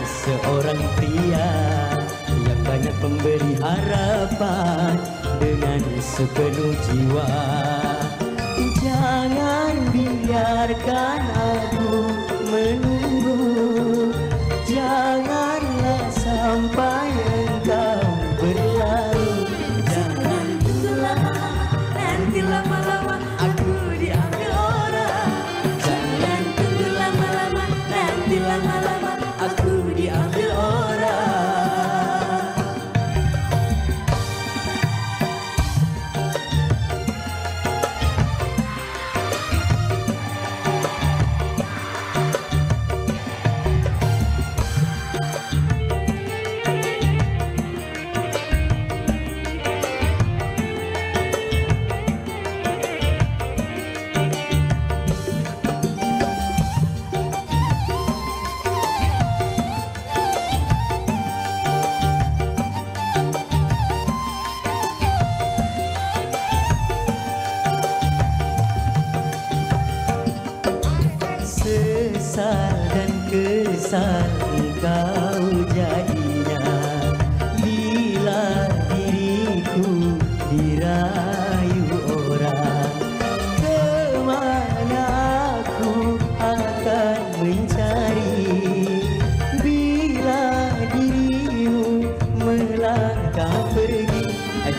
seorang pria yang banyak memberi harapan dengan sepenuh jiwa. Jangan biarkan aku menunggu, janganlah sampai engkau berlalu. Jangan tunggu lama, nanti lama-lama aku diambil orang. Jangan tunggu lama-lama, nanti lama-lama aku diambil orang. Sesal dan kesal engkau jadinya bila diriku dirayu orang. Kemana aku akan mencari bila dirimu melangkah pergi.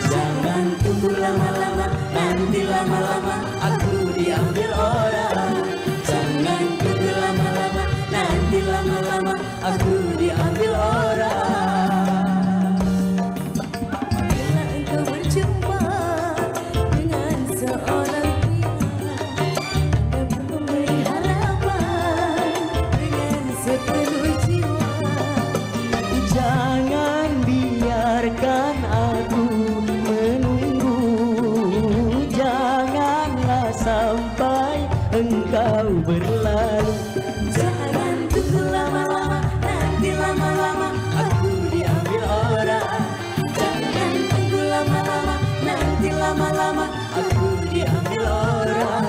Jangan tunggu lama-lama, nanti lama-lama aku diambil orang. Jangan tunggu lama-lama, nanti lama-lama aku diambil orang. Bila engkau berjumpa dengan seorang pria yang memberi harapan dengan sepenuh jiwa. Jangan biarkan aku menunggu, janganlah sampai engkau berlalu. Jangan tunggu lama-lama, nanti lama-lama aku diambil orang. Jangan tunggu lama-lama, nanti lama-lama aku diambil orang.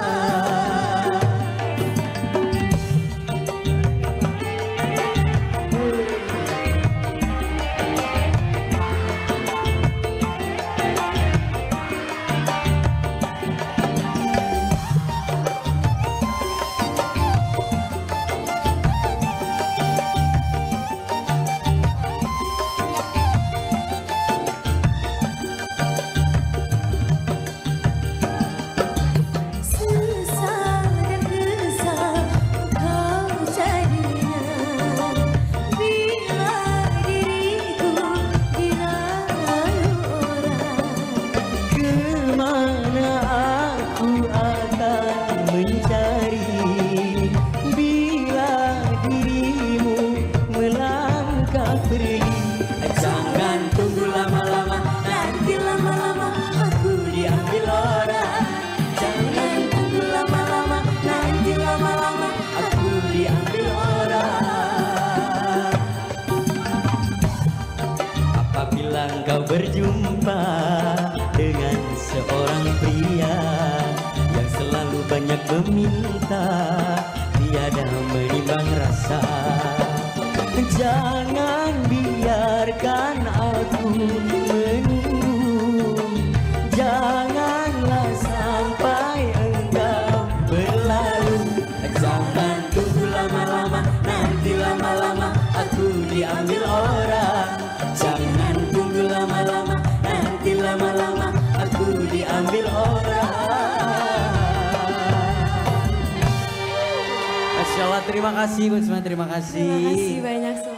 Jangan tunggu lama-lama, nanti lama-lama aku diambil orang. Jangan tunggu lama-lama, nanti lama-lama aku diambil orang. apabila engkau berjumpa dengan seorang pria yang selalu banyak meminta, tiada menimbang rasa. Jangan biarkan aku menunggu, janganlah sampai engkau berlalu. Jangan tunggu lama-lama, nanti lama-lama aku diambil orang. Jangan tunggu lama-lama, nanti lama-lama aku diambil orang. Masya Allah, terima kasih Bang Usman, terima kasih. Terima kasih banyak semua.